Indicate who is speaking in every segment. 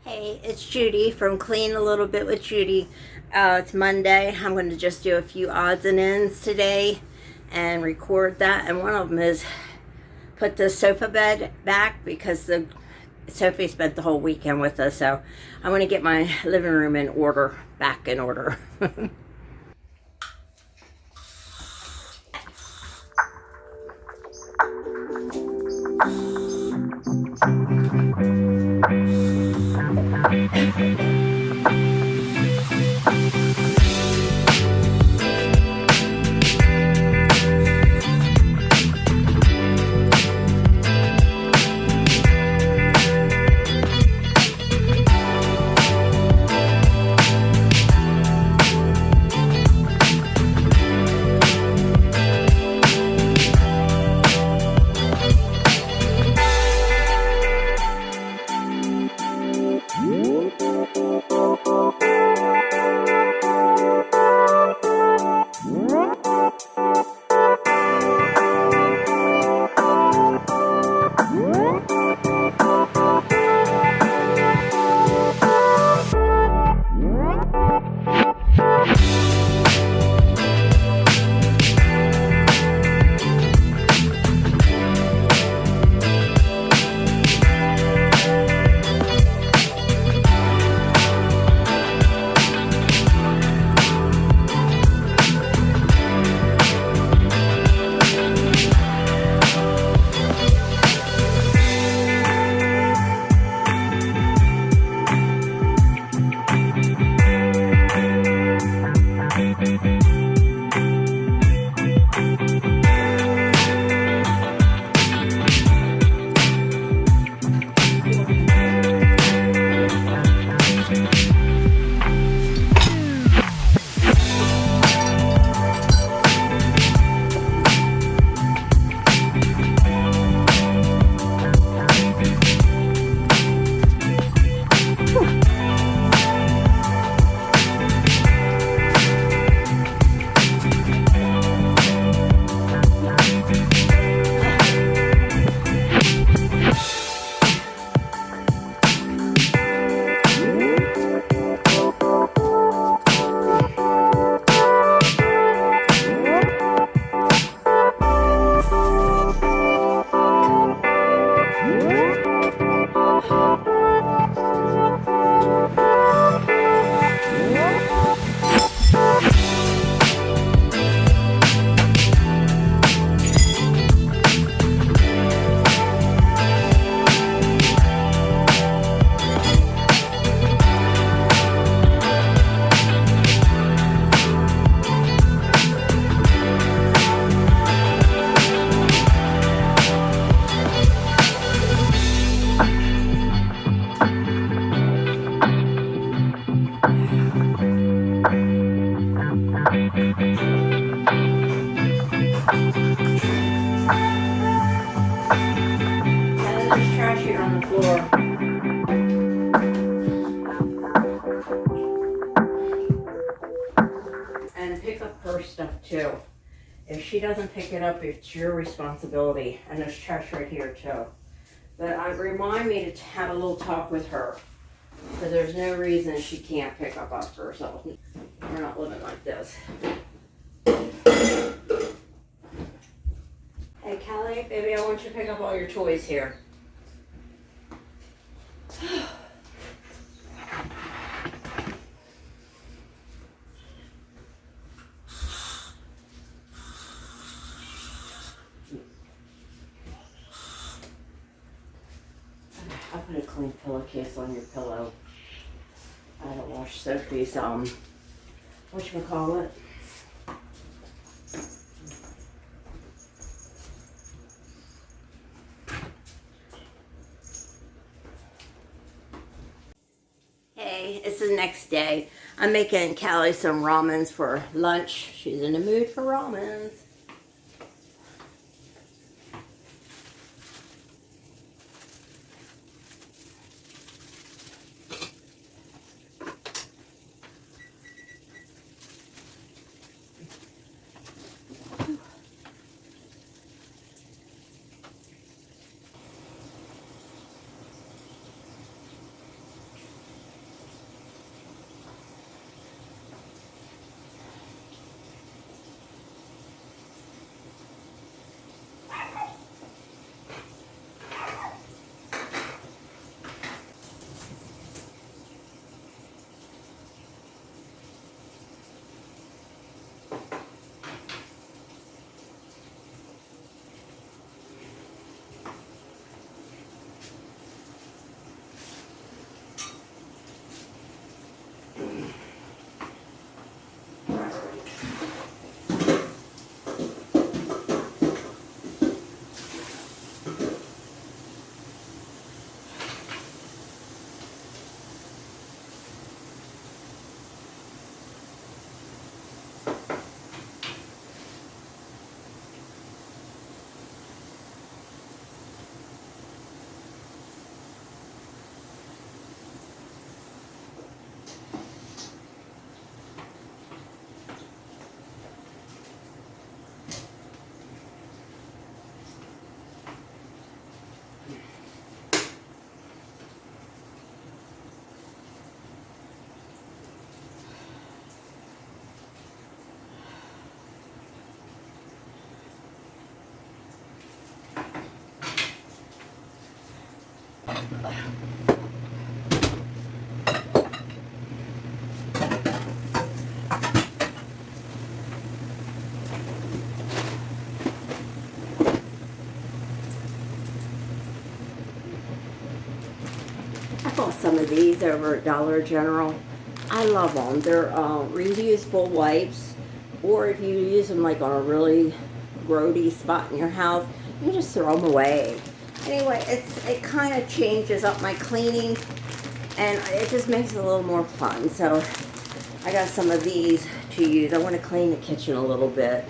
Speaker 1: Hey, it's Judy from Clean a Little Bit with Judy. It's Monday. I'm going to just do a few odds and ends today and record that. And one of them is put the sofa bed back because Sophie spent the whole weekend with us. So I want to get my living room back in order. There's trash here on the floor. And pick up her stuff too. If she doesn't pick it up, it's your responsibility. And there's trash right here too. But remind me to have a little talk with her. Because there's no reason she can't pick up after herself. We're not living like this. Hey Callie, baby, I want you to pick up all your toys here. I'll put a clean pillowcase on your pillow. I don't wash Sophie's, whatchamacallit. Hey, it's the next day. I'm making Callie some ramens for lunch. She's in the mood for ramens. I bought some of these over at Dollar General. I love them. They're reusable wipes, or if you use them like on a really grody spot in your house, you just throw them away. Anyway, it kind of changes up my cleaning, and it just makes it a little more fun. So I got some of these to use. I want to clean the kitchen a little bit.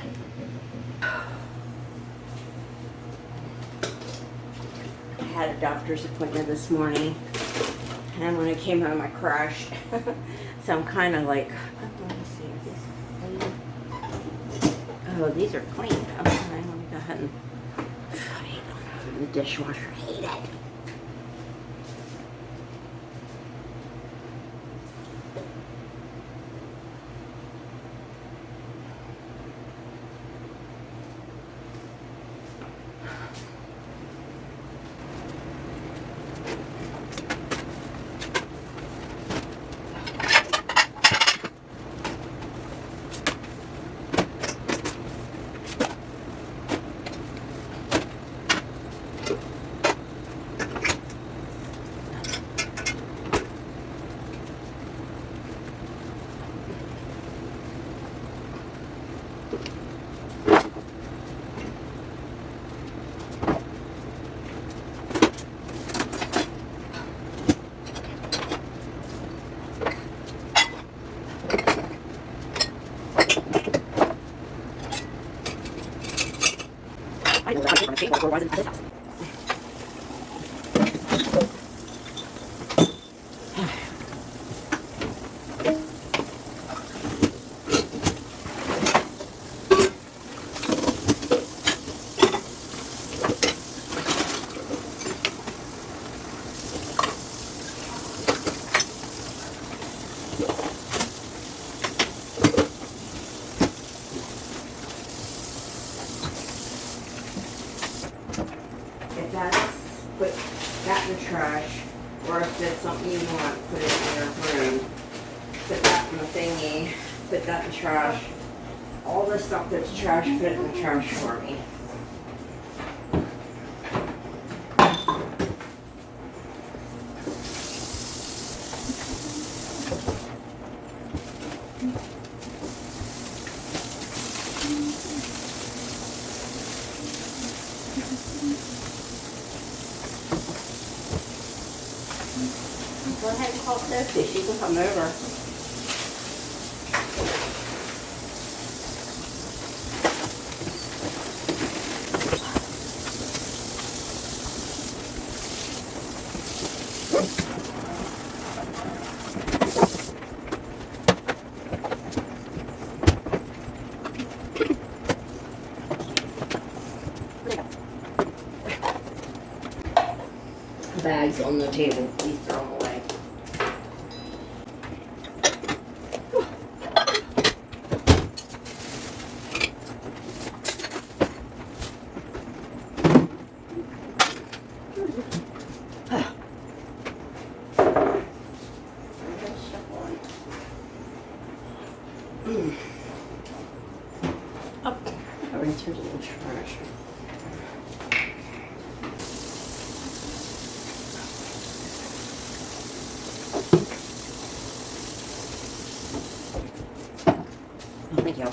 Speaker 1: I had a doctor's appointment this morning, and when I came home I crashed. So I'm kind of like, let me see, are these clean? Oh, these are clean. Okay, let me go ahead and I hate them. The dishwasher, I hate it. I know that I'm different from why is it this house? If that's, put that in the trash, or if there's something you want, put it in your room. Put that in the thingy, put that in the trash. All the stuff that's trash, put it in the trash for me. Go ahead and call Sophie. She can come over. Bags on the table. Please throw them away. Oh, I ran through the little trash. Oh, thank you.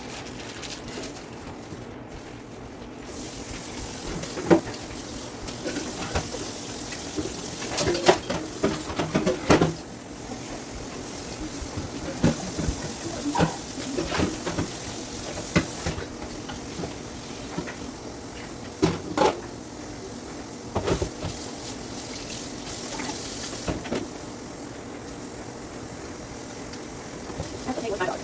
Speaker 1: That's okay with my dog.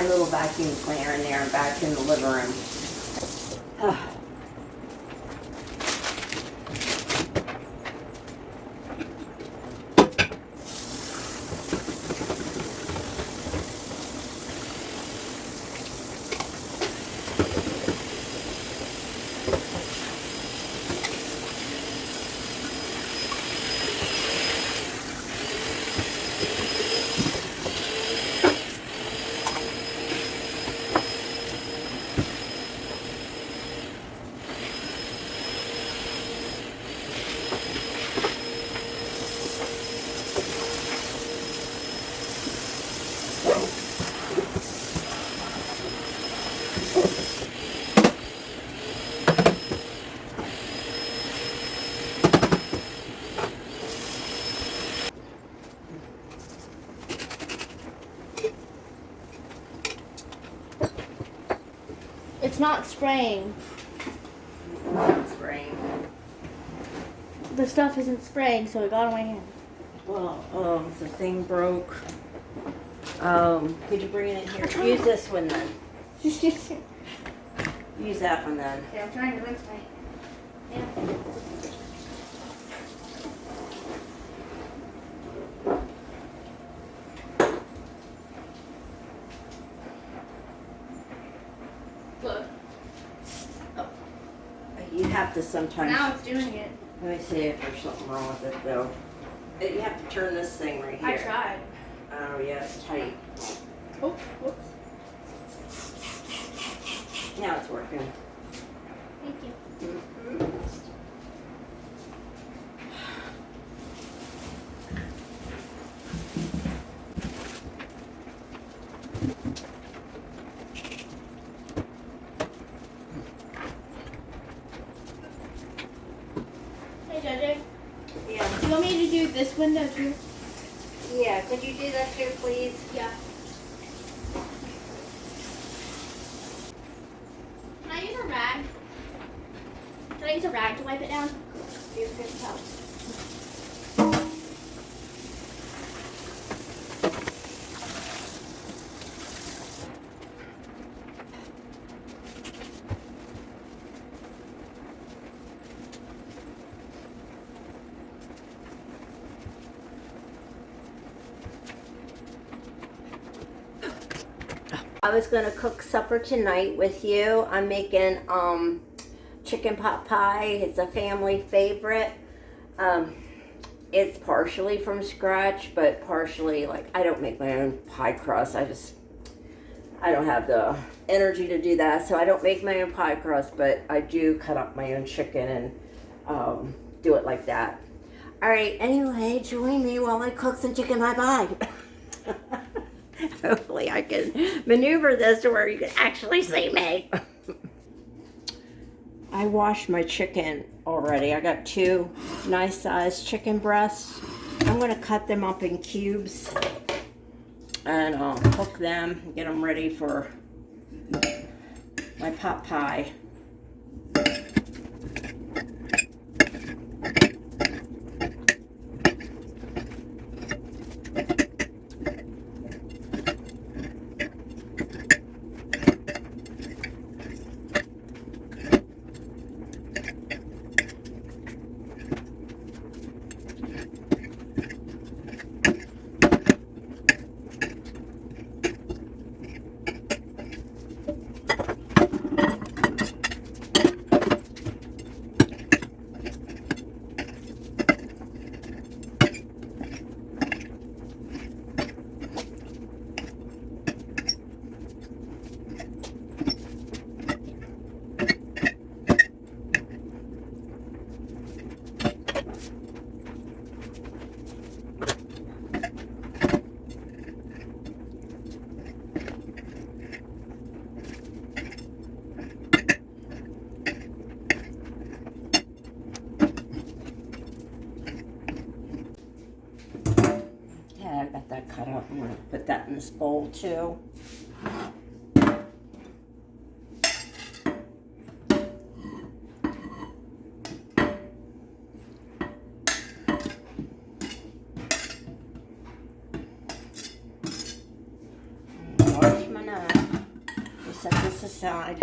Speaker 1: little vacuum cleaner in there and back in the living room.
Speaker 2: It's not spraying.
Speaker 1: Spraying.
Speaker 2: The stuff isn't spraying, so it got on my hand.
Speaker 1: Well, the thing broke. Could you bring it in here? Use this one then. Use that one then.
Speaker 2: Okay, I'm trying to rinse my hand. Look. Oh.
Speaker 1: You have to sometimes.
Speaker 2: Now it's doing it.
Speaker 1: Let me see if there's something wrong with it though. You have to turn this thing right here.
Speaker 2: I tried.
Speaker 1: Oh yeah, it's tight.
Speaker 2: Oh, whoops.
Speaker 1: Now it's working.
Speaker 2: Thank you.
Speaker 1: Mm-hmm.
Speaker 2: Hey, JJ.
Speaker 1: Yeah.
Speaker 2: Do you want me to do this window too?
Speaker 1: Yeah. Could you do that too, please?
Speaker 2: Yeah. Can I use a rag? Can I use a rag to wipe it down?
Speaker 1: You can tell. I was gonna cook supper tonight with you. I'm making chicken pot pie. It's a family favorite. It's partially from scratch, but partially like I don't make my own pie crust. I don't have the energy to do that, so I don't make my own pie crust. But I do cut up my own chicken and do it like that. All right. Anyway, join me while I cook some chicken pot pie. Hopefully I can maneuver this to where you can actually see me. I washed my chicken already. I got 2 nice sized chicken breasts. I'm going to cut them up in cubes and cook them, get them ready for my pot pie. I got that cut out. I'm going to put that in this bowl too. Wash my knife. side.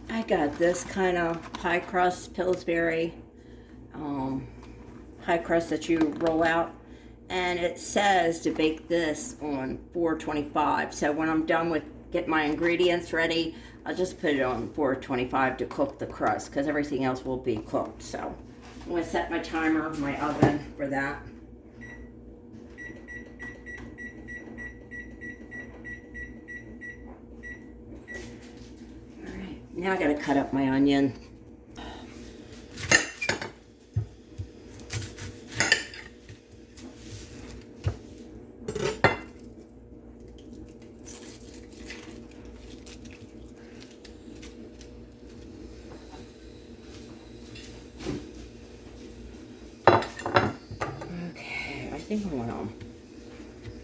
Speaker 1: I got this kind of pie crust Pillsbury pie crust that you roll out, and it says to bake this on 425. So when I'm done with getting my ingredients ready, I'll just put it on 425 to cook the crust, because everything else will be cooked. So I'm going to set my timer, my oven for that. Now I gotta cut up my onion. Okay, I think I wanna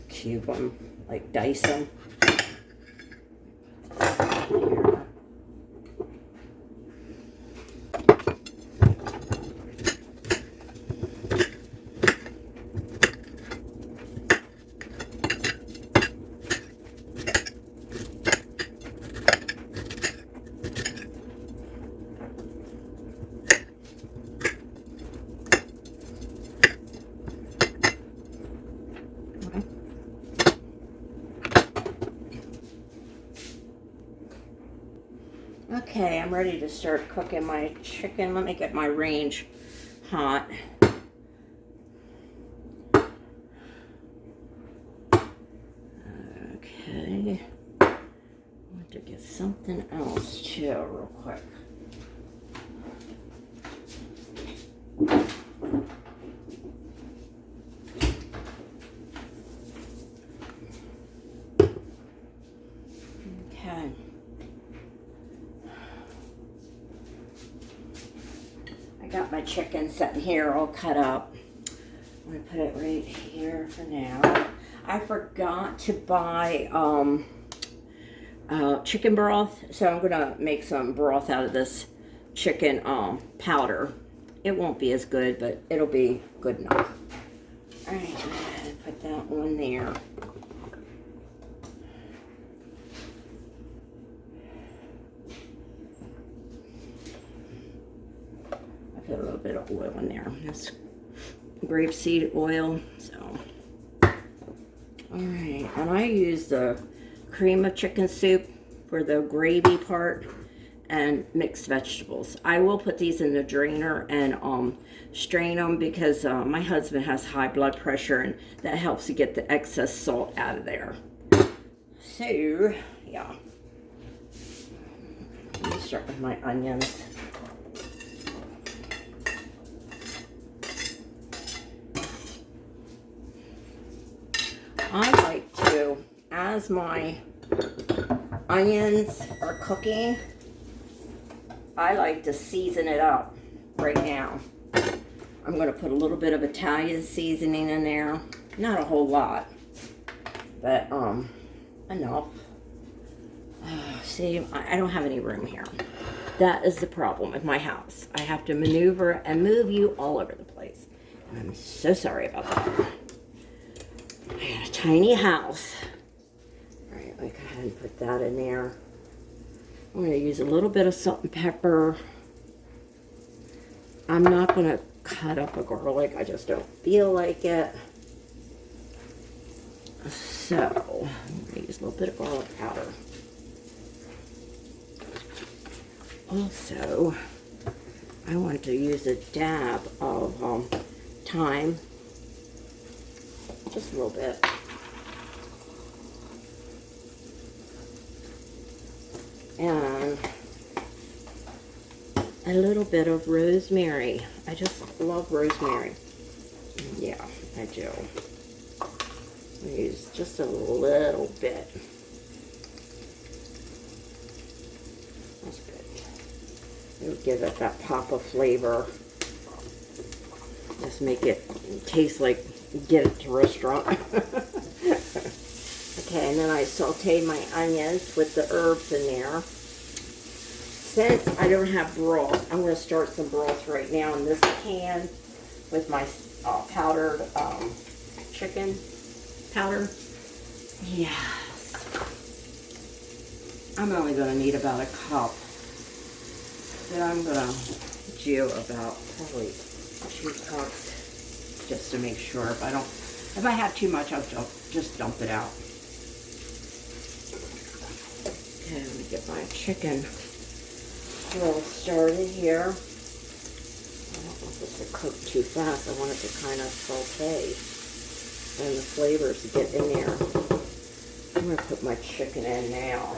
Speaker 1: cube them, like dice them. Okay, I'm ready to start cooking my chicken. Let me get my range hot. Okay. I want to get something else too, real quick. Okay. Got my chicken sitting here all cut up. I'm gonna put it right here for now. I forgot to buy chicken broth, so I'm gonna make some broth out of this chicken powder. It won't be as good, but it'll be good enough. All right, go ahead and put that one there. Put a little bit of oil in there. That's grapeseed oil. So, all right, and I use the cream of chicken soup for the gravy part and mixed vegetables. I will put these in the drainer and strain them because my husband has high blood pressure, and that helps to get the excess salt out of there. So, yeah. Let me start with my onions. I like to, as my onions are cooking, I like to season it up right now. I'm going to put a little bit of Italian seasoning in there. Not a whole lot, but enough. See, I don't have any room here. That is the problem with my house. I have to maneuver and move you all over the place. And I'm so sorry about that. I got a tiny house. All right, let me go ahead and put that in there. I'm going to use a little bit of salt and pepper. I'm not going to cut up a garlic. I just don't feel like it. So, I'm going to use a little bit of garlic powder. Also, I want to use a dab of thyme, just a little bit. And a little bit of rosemary. I just love rosemary. Yeah, I do. Use just a little bit. That's good. It'll give it that pop of flavor. Just make it taste like get it to a restaurant. Okay, and then I sauteed my onions with the herbs in there. Since I don't have broth, I'm going to start some broth right now in this can with my powdered chicken powder. Yes. I'm only going to need about a cup. Then I'm going to do about probably 2 cups just to make sure. If I have too much, I'll just dump it out. Okay, let me get my chicken all started here. I don't want this to cook too fast. I want it to kind of saute and the flavors to get in there. I'm going to put my chicken in now,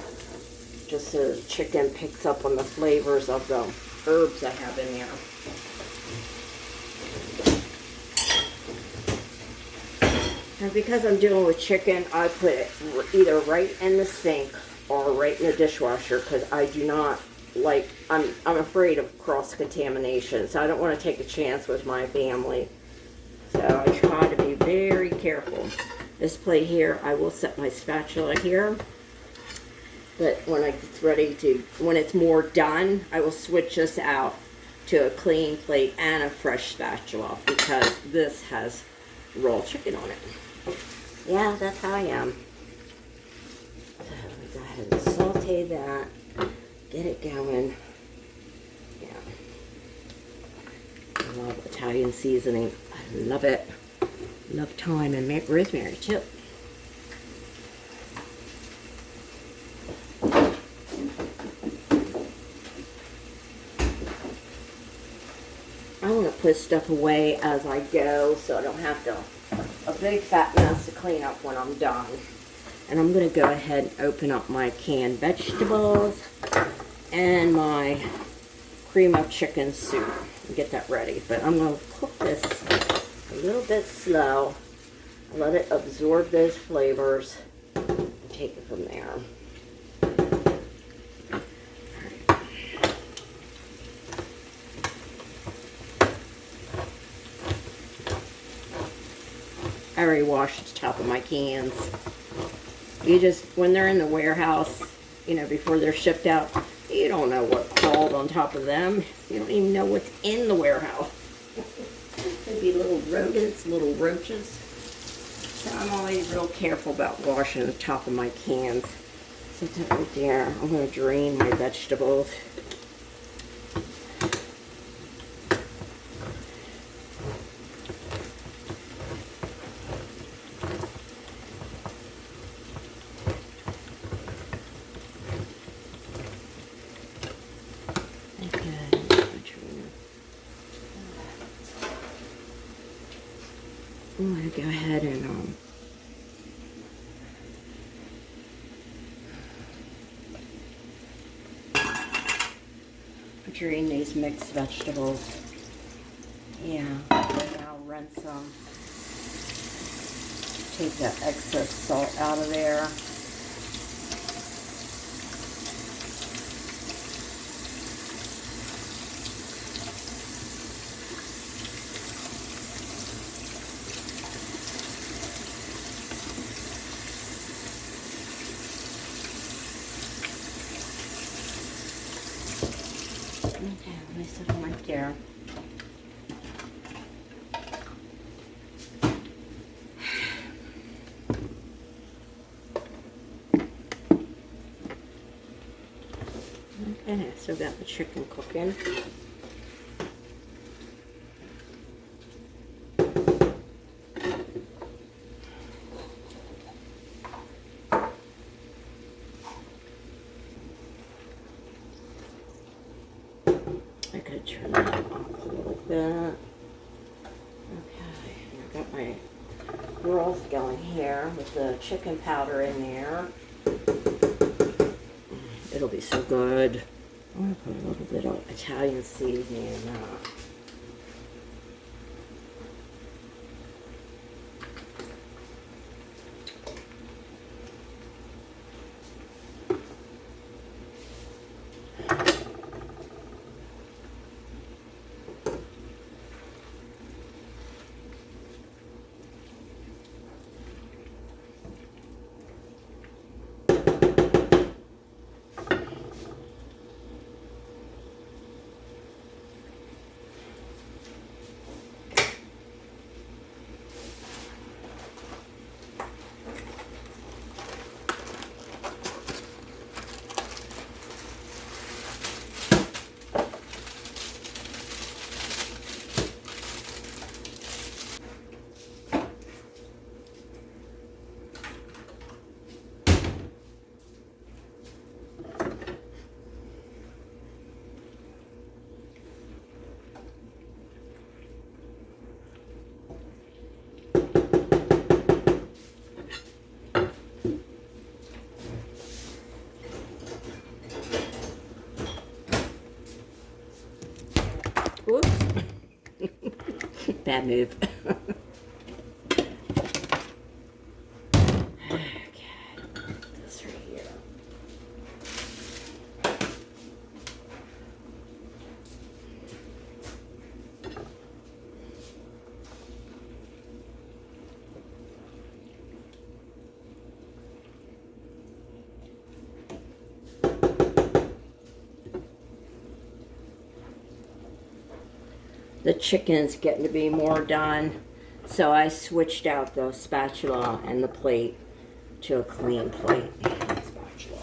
Speaker 1: just so the chicken picks up on the flavors of the herbs I have in there. And because I'm dealing with chicken, I put it either right in the sink or right in the dishwasher, because I do not like, I'm afraid of cross-contamination, so I don't want to take a chance with my family. So I try to be very careful. This plate here, I will set my spatula here. But when when it's more done, I will switch this out to a clean plate and a fresh spatula, because this has raw chicken on it. Yeah, that's how I am. So let me go ahead and saute that. Get it going. Yeah. I love Italian seasoning. I love it. Love thyme and rosemary too. I want to put stuff away as I go so I don't have a big fat mess to clean up when I'm done. And I'm going to go ahead and open up my canned vegetables and my cream of chicken soup and get that ready. But I'm going to cook this a little bit slow, let it absorb those flavors, and take it from there. I already washed the top of my cans. You just, when they're in the warehouse, you know, before they're shipped out, you don't know what crawled on top of them. You don't even know what's in the warehouse. Maybe little rodents, little roaches. So I'm always real careful about washing the top of my cans. Set that right there. I'm going to drain my vegetables. I'm going to go ahead and drain these mixed vegetables. Yeah, and I'll rinse them. Take that excess salt out of there. Okay, let me set them right there. Okay, I still got the chicken cooking. to turn that up a little bit. Okay, I got my broth going here with the chicken powder in there. It'll be so good. I'm going to put a little bit of Italian seasoning in that. Whoops. Bad move. Okay, this right here. The chicken's getting to be more done, so I switched out the spatula and the plate to a clean plate. Spatula.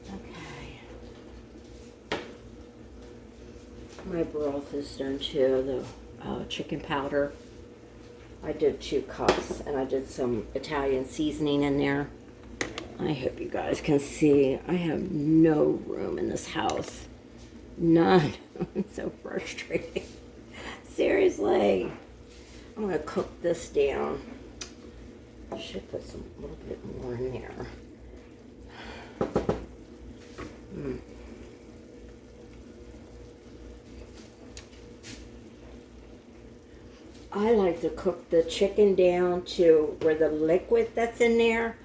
Speaker 1: Okay. My broth is done too, the chicken powder. I did 2 cups, and I did some Italian seasoning in there. I hope you guys can see. I have no room in this house. None. I'm so frustrated. Seriously. I'm going to cook this down. I should put a little bit more in there. I like to cook the chicken down to where the liquid that's in there,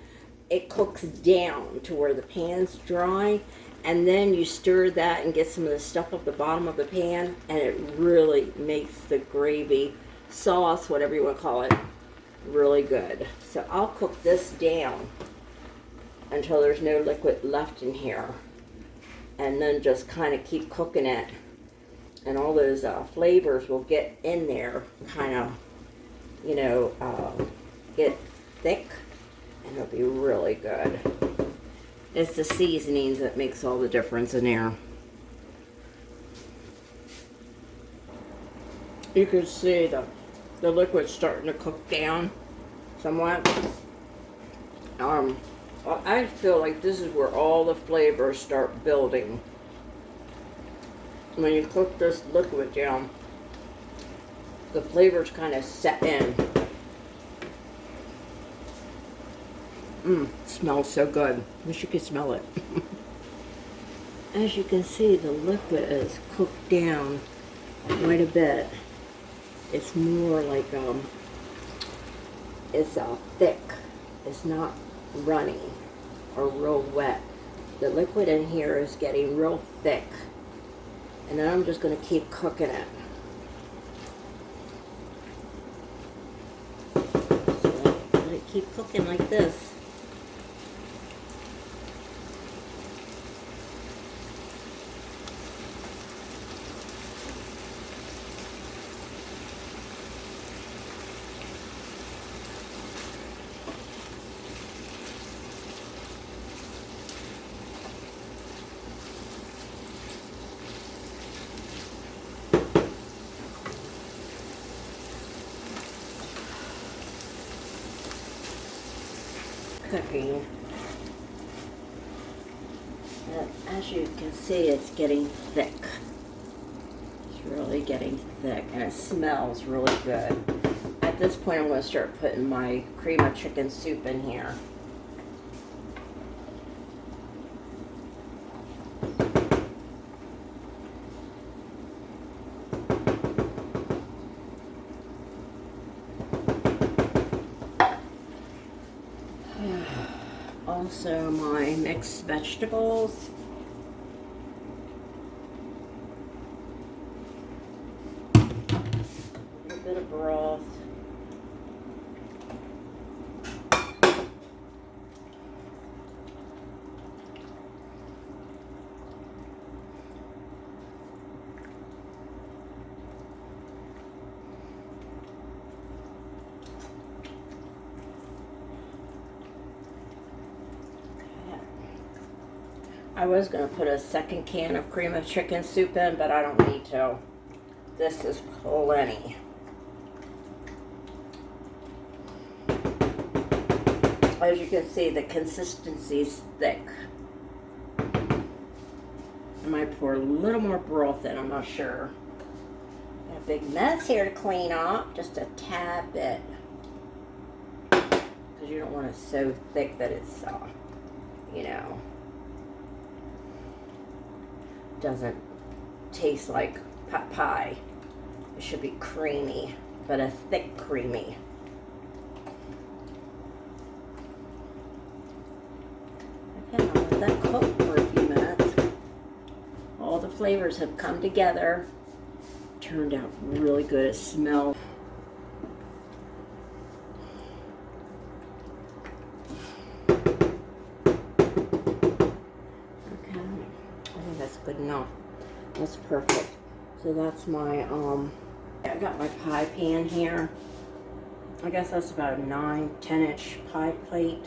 Speaker 1: it cooks down to where the pan's dry, and then you stir that and get some of the stuff off the bottom of the pan, and it really makes the gravy, sauce, whatever you want to call it, really good. So I'll cook this down until there's no liquid left in here, and then just kind of keep cooking it, and all those flavors will get in there, kind of, you know, get thick, and it'll be really good. It's the seasonings that makes all the difference in there. You can see the liquid starting to cook down somewhat. I feel like this is where all the flavors start building. When you cook this liquid down, the flavors kind of set in. It smells so good. Wish you could smell it. As you can see, the liquid is cooked down quite a bit. It's more like it's thick. It's not runny or real wet. The liquid in here is getting real thick, and then I'm just going to keep cooking it. So let it keep cooking like this. Cooking. And as you can see, it's getting thick. It's really getting thick, and it smells really good. At this point, I'm going to start putting my cream of chicken soup in here. Also, my mixed vegetables. A little bit of broth. I was going to put a second can of cream of chicken soup in, but I don't need to. This is plenty. As you can see, the consistency is thick. I might pour a little more broth in, I'm not sure. Got a big mess here to clean up, just a tad bit. Because you don't want it so thick that it's, you know, doesn't taste like pot pie. It should be creamy, but a thick creamy. Okay, I'll let that cook for a few minutes. All the flavors have come together. Turned out really good. It smells. Good enough. That's perfect. So that's my I got my pie pan here. I guess that's about a 9-10 inch pie plate.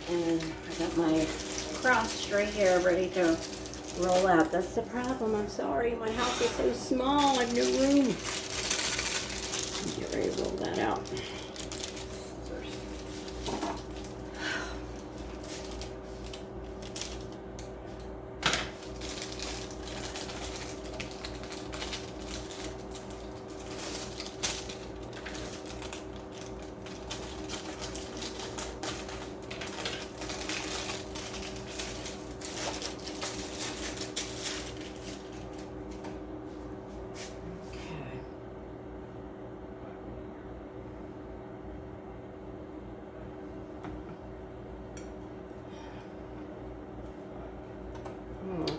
Speaker 1: And I got my crust right here ready to roll out. That's the problem. I'm sorry. My house is so small. I have no room. Get ready to roll that out.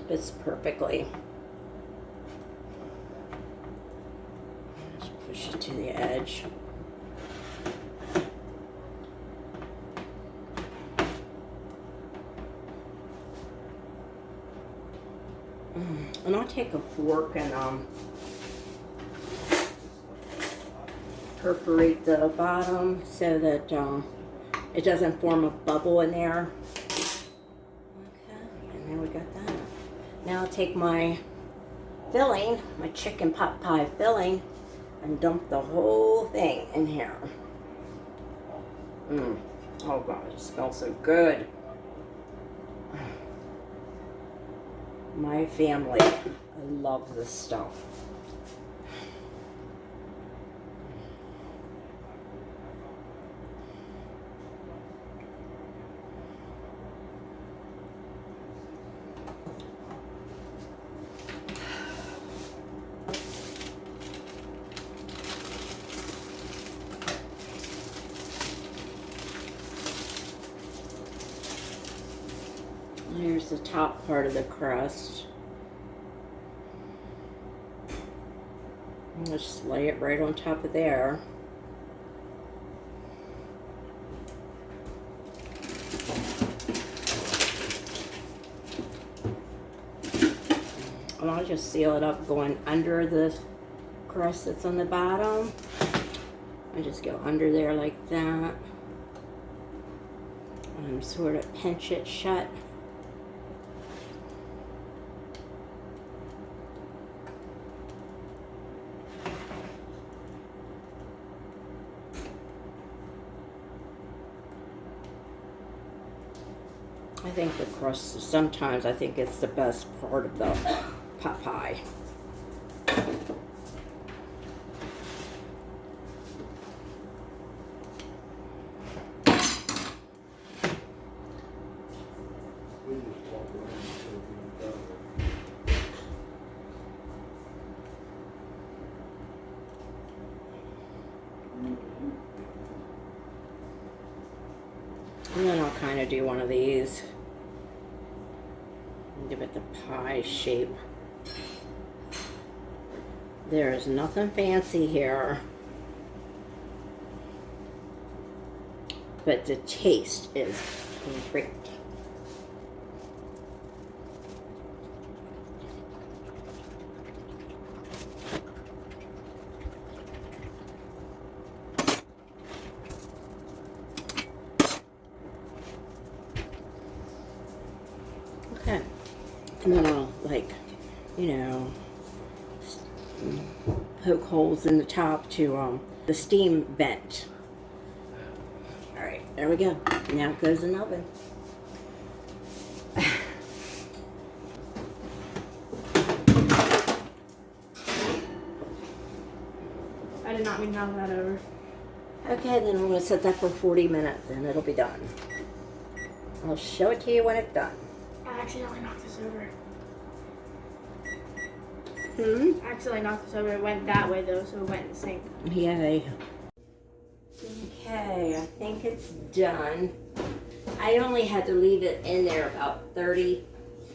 Speaker 1: Fits perfectly. Just push it to the edge. And I'll take a fork and perforate the bottom so that it doesn't form a bubble in there. Okay, and there we got that. Now I'll take my filling, my chicken pot pie filling, and dump the whole thing in here. Oh God, it smells so good. My family, I love this stuff. Here's the top part of the crust. I'll just lay it right on top of there. And I'll just seal it up going under the crust that's on the bottom. I just go under there like that. And sort of pinch it shut. I think the crust, sometimes I think it's the best part of the pot pie. And then I'll kind of do one of these. Give it the pie shape. There's nothing fancy here. But the taste is great. Okay. And then I'll, like, you know, poke holes in the top to the steam vent. Alright, there we go. Now it goes in the oven.
Speaker 2: I did not mean to knock that over.
Speaker 1: Okay, then I'm going to set that for 40 minutes and it'll be done. I'll show it to you when it's done.
Speaker 2: I accidentally knocked this over.
Speaker 1: I
Speaker 2: accidentally knocked this over. It went that way though, so it went in the sink.
Speaker 1: Yay. Okay, I think it's done. I only had to leave it in there about 30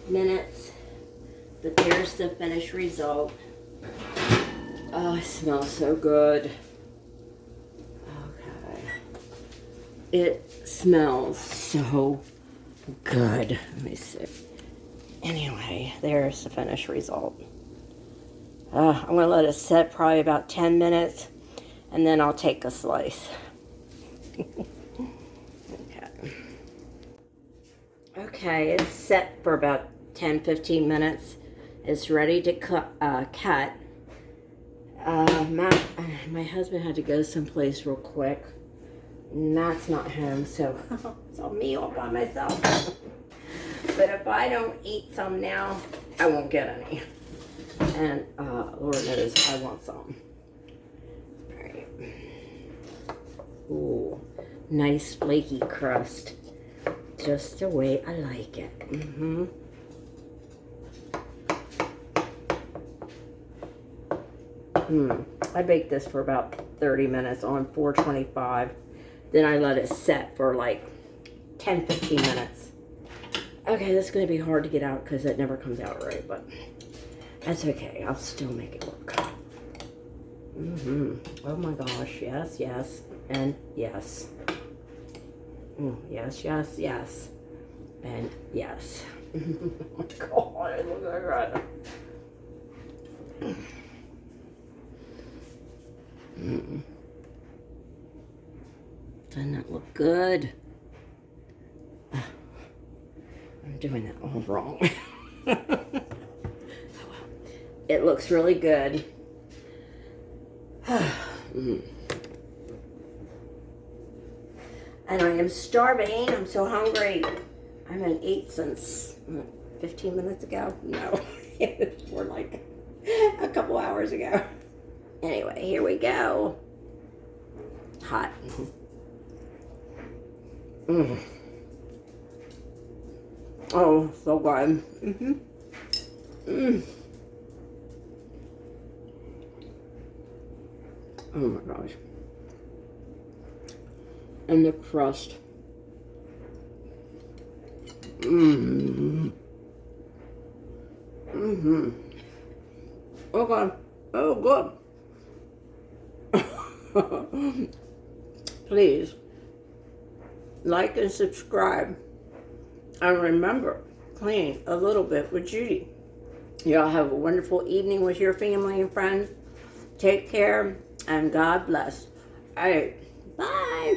Speaker 1: minutes. But there's the finished result. Oh, it smells so good. Okay. It smells so good. Let me see. Anyway, there's the finished result. I'm going to let it set probably about 10 minutes, and then I'll take a slice. Okay, it's set for about 10-15 minutes. It's ready to cut. My husband had to go someplace real quick. Matt's not home, so it's all me all by myself. But if I don't eat some now, I won't get any. And Lord knows I want some. Alright. Ooh, nice flaky crust. Just the way I like it. I baked this for about 30 minutes on 425. Then I let it set for like 10-15 minutes. Okay, this is going to be hard to get out because it never comes out right, but that's okay. I'll still make it work. Oh my gosh, yes, yes, and yes. Yes, yes, yes, and yes. Oh my God, it looks like that. Doesn't that look good? I'm doing that all wrong. It looks really good. And I am starving. I'm so hungry. I haven't eaten since 15 minutes ago. No, it's more like a couple hours ago. Anyway, here we go. Hot. Oh, so good. Oh my gosh. And the crust. Oh God. Oh good. Please like and subscribe. And remember, clean a little bit with Judy. Y'all have a wonderful evening with your family and friends. Take care and God bless. All right. Bye.